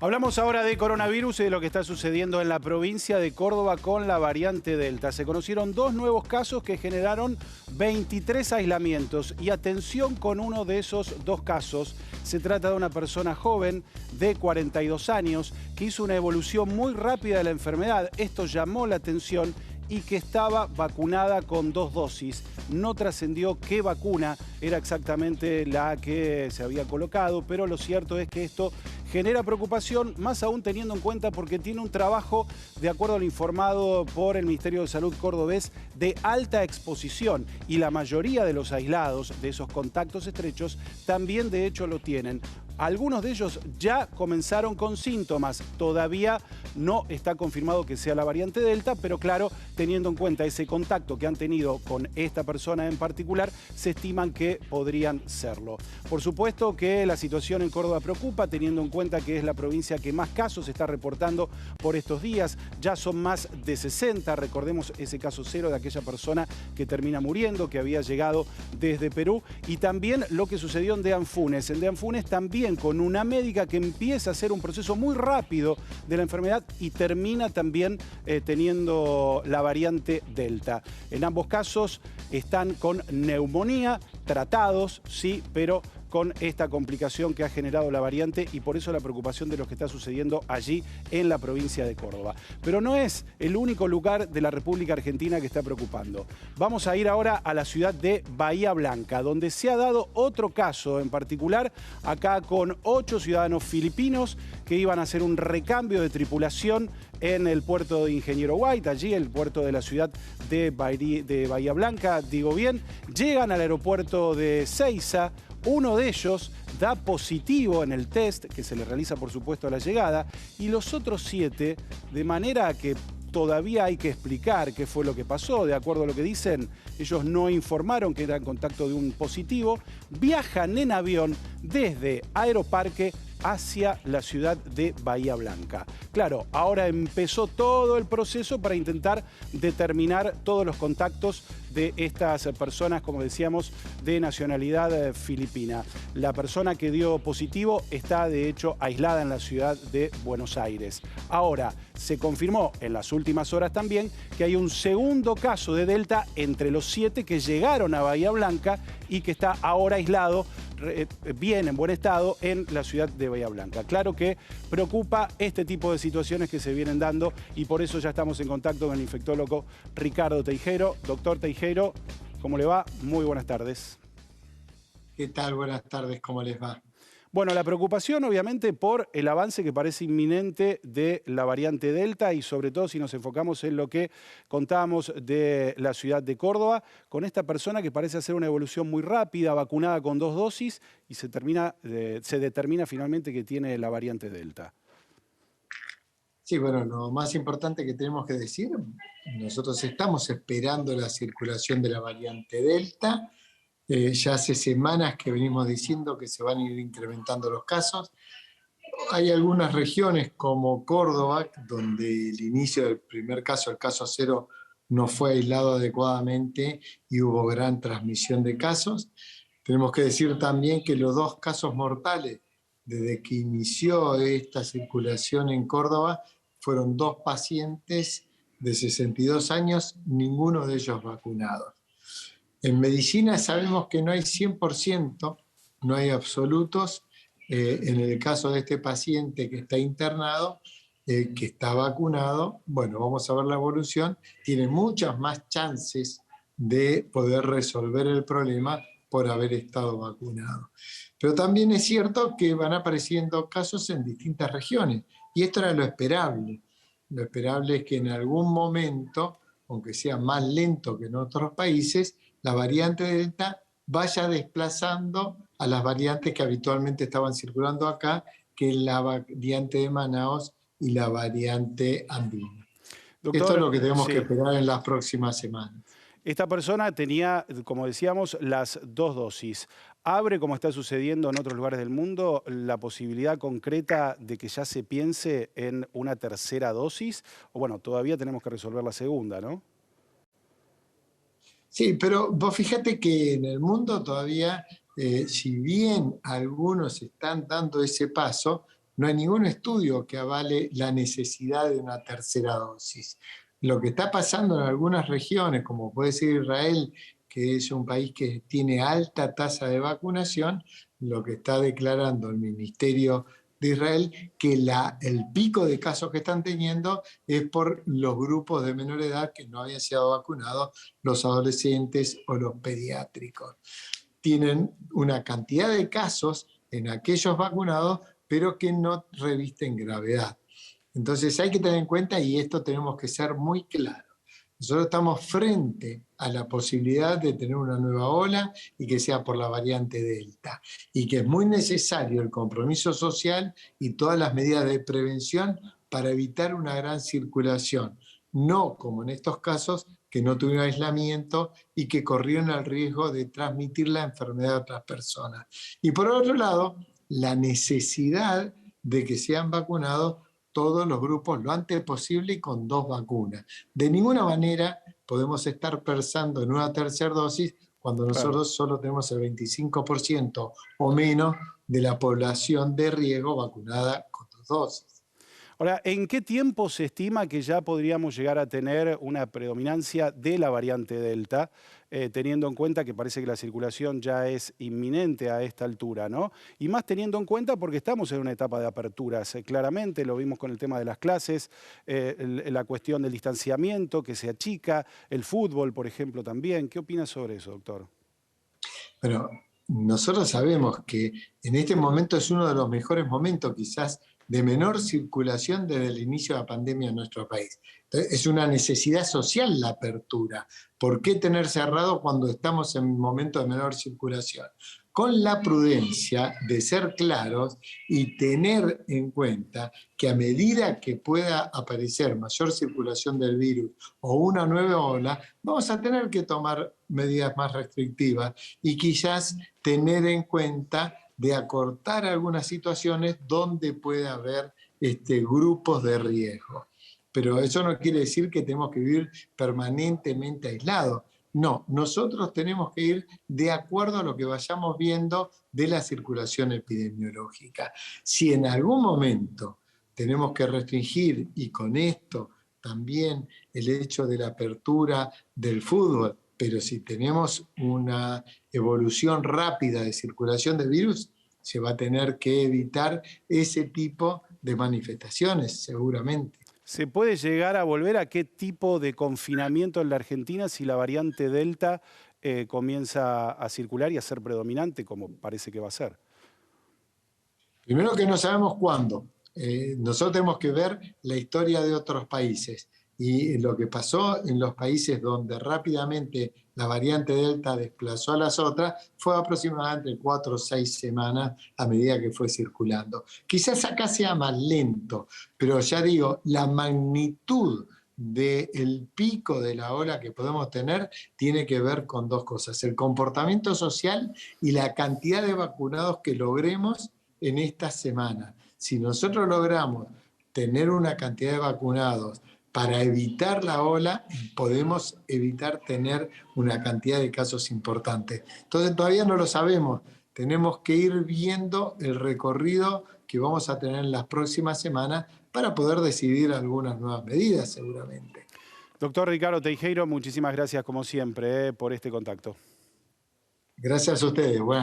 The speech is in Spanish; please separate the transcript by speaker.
Speaker 1: Hablamos ahora de coronavirus y de lo que está sucediendo en la provincia de Córdoba con la variante Delta. Se conocieron dos nuevos casos que generaron 23 aislamientos. Y atención con uno de esos dos casos. Se trata de una persona joven de 42 años que hizo una evolución muy rápida de la enfermedad. Esto llamó la atención y que estaba vacunada con 2 dosis. No trascendió qué vacuna era exactamente la que se había colocado, pero lo cierto es que esto genera preocupación, más aún teniendo en cuenta porque tiene un trabajo, de acuerdo a lo informado por el Ministerio de Salud cordobés, de alta exposición. Y la mayoría de los aislados de esos contactos estrechos también de hecho lo tienen. Algunos de ellos ya comenzaron con síntomas. Todavía no está confirmado que sea la variante Delta, pero claro, teniendo en cuenta ese contacto que han tenido con esta persona en particular, se estiman que podrían serlo. Por supuesto que la situación en Córdoba preocupa, teniendo en cuenta que es la provincia que más casos está reportando por estos días. Ya son más de 60, recordemos ese caso cero de aquella persona que termina muriendo, que había llegado desde Perú. Y también lo que sucedió en Deanfunes. En Deanfunes también con una médica que empieza a hacer un proceso muy rápido de la enfermedad y termina también teniendo la variante Delta. En ambos casos están con neumonía, tratados, sí, pero con esta complicación que ha generado la variante y por eso la preocupación de lo que está sucediendo allí en la provincia de Córdoba. Pero no es el único lugar de la República Argentina que está preocupando. Vamos a ir ahora a la ciudad de Bahía Blanca, donde se ha dado otro caso en particular, acá con 8 ciudadanos filipinos que iban a hacer un recambio de tripulación en el puerto de Ingeniero White, allí el puerto de la ciudad de Bahía Blanca, digo bien, llegan al aeropuerto de Seiza. Uno de ellos da positivo en el test que se le realiza, por supuesto, a la llegada, y los otros 7, de manera que todavía hay que explicar qué fue lo que pasó. De acuerdo a lo que dicen, ellos no informaron que era en contacto de un positivo, viajan en avión desde Aeroparque hacia la ciudad de Bahía Blanca. Claro, ahora empezó todo el proceso para intentar determinar todos los contactos de estas personas, como decíamos, de nacionalidad filipina. La persona que dio positivo está, de hecho, aislada en la ciudad de Buenos Aires. Ahora, se confirmó en las últimas horas también que hay un segundo caso de Delta entre los 7 que llegaron a Bahía Blanca y que está ahora aislado, bien, en buen estado, en la ciudad de Bahía Blanca. Claro que preocupa este tipo de situaciones que se vienen dando y por eso ya estamos en contacto con el infectólogo Ricardo Teijero. Doctor Teijero, ¿cómo le va? Muy buenas tardes.
Speaker 2: ¿Qué tal? Buenas tardes, ¿cómo les va?
Speaker 1: Bueno, la preocupación obviamente por el avance que parece inminente de la variante Delta y sobre todo si nos enfocamos en lo que contábamos de la ciudad de Córdoba, con esta persona que parece hacer una evolución muy rápida, vacunada con 2 dosis y se determina finalmente que tiene la variante Delta.
Speaker 2: Sí, bueno, lo más importante que tenemos que decir, nosotros estamos esperando la circulación de la variante Delta. Ya hace semanas que venimos diciendo que se van a ir incrementando los casos. Hay algunas regiones como Córdoba, donde el inicio del primer caso, el caso cero, no fue aislado adecuadamente y hubo gran transmisión de casos. Tenemos que decir también que los 2 casos mortales desde que inició esta circulación en Córdoba fueron 2 pacientes de 62 años, ninguno de ellos vacunados. En medicina sabemos que no hay 100%, no hay absolutos. En el caso de este paciente que está internado, que está vacunado, bueno, vamos a ver la evolución, tiene muchas más chances de poder resolver el problema por haber estado vacunado. Pero también es cierto que van apareciendo casos en distintas regiones, y esto era lo esperable. Lo esperable es que en algún momento, aunque sea más lento que en otros países, la variante Delta vaya desplazando a las variantes que habitualmente estaban circulando acá, que es la variante de Manaos y la variante andina. Esto es
Speaker 1: Doctor,
Speaker 2: lo que tenemos que
Speaker 1: sí.
Speaker 2: esperar en las próximas semanas.
Speaker 1: Esta persona tenía, como decíamos, las 2 dosis. ¿Abre, como está sucediendo en otros lugares del mundo, la posibilidad concreta de que ya se piense en una tercera dosis? O bueno, todavía tenemos que resolver la segunda, ¿no?
Speaker 2: Sí, pero vos fíjate que en el mundo todavía, si bien algunos están dando ese paso, no hay ningún estudio que avale la necesidad de una tercera dosis. Lo que está pasando en algunas regiones, como puede ser Israel, que es un país que tiene alta tasa de vacunación, lo que está declarando el Ministerio de Israel, que el pico de casos que están teniendo es por los grupos de menor edad que no habían sido vacunados, los adolescentes o los pediátricos. Tienen una cantidad de casos en aquellos vacunados, pero que no revisten gravedad. Entonces hay que tener en cuenta, y esto tenemos que ser muy claros, nosotros estamos frente a la posibilidad de tener una nueva ola y que sea por la variante Delta, y que es muy necesario el compromiso social y todas las medidas de prevención para evitar una gran circulación, no como en estos casos que no tuvieron aislamiento y que corrieron el riesgo de transmitir la enfermedad a otras personas. Y por otro lado, la necesidad de que sean vacunados todos los grupos lo antes posible y con 2 vacunas. De ninguna manera podemos estar pensando en una tercera dosis cuando nosotros solo tenemos el 25% o menos de la población de riesgo vacunada con 2 dosis.
Speaker 1: Ahora, ¿en qué tiempo se estima que ya podríamos llegar a tener una predominancia de la variante Delta, teniendo en cuenta que parece que la circulación ya es inminente a esta altura, ¿no? Y más teniendo en cuenta porque estamos en una etapa de aperturas, claramente, lo vimos con el tema de las clases, la cuestión del distanciamiento que se achica, el fútbol, por ejemplo, también. ¿Qué opinas sobre eso, doctor?
Speaker 2: Pero nosotros sabemos que en este momento es uno de los mejores momentos, quizás de menor circulación desde el inicio de la pandemia en nuestro país. Entonces, es una necesidad social la apertura. ¿Por qué tener cerrado cuando estamos en un momento de menor circulación? Con la prudencia de ser claros y tener en cuenta que a medida que pueda aparecer mayor circulación del virus o una nueva ola, vamos a tener que tomar medidas más restrictivas y quizás tener en cuenta de acortar algunas situaciones donde puede haber grupos de riesgo. Pero eso no quiere decir que tenemos que vivir permanentemente aislados. No, nosotros tenemos que ir de acuerdo a lo que vayamos viendo de la circulación epidemiológica. Si en algún momento tenemos que restringir, y con esto también el hecho de la apertura del fútbol, pero si tenemos una evolución rápida de circulación de virus, se va a tener que evitar ese tipo de manifestaciones, seguramente.
Speaker 1: ¿Se puede llegar a volver a qué tipo de confinamiento en la Argentina si la variante Delta comienza a circular y a ser predominante, como parece que va a ser?
Speaker 2: Primero que no sabemos cuándo. Nosotros tenemos que ver la historia de otros países. Y lo que pasó en los países donde rápidamente la variante Delta desplazó a las otras fue aproximadamente 4 o 6 semanas a medida que fue circulando. Quizás acá sea más lento, pero ya digo, la magnitud del pico de la ola que podemos tener tiene que ver con 2 cosas: el comportamiento social y la cantidad de vacunados que logremos en esta semana. Si nosotros logramos tener una cantidad de vacunados para evitar la ola, podemos evitar tener una cantidad de casos importantes. Entonces todavía no lo sabemos. Tenemos que ir viendo el recorrido que vamos a tener en las próximas semanas para poder decidir algunas nuevas medidas, seguramente.
Speaker 1: Doctor Ricardo Teijeiro, muchísimas gracias como siempre por este contacto.
Speaker 2: Gracias a ustedes. Buenas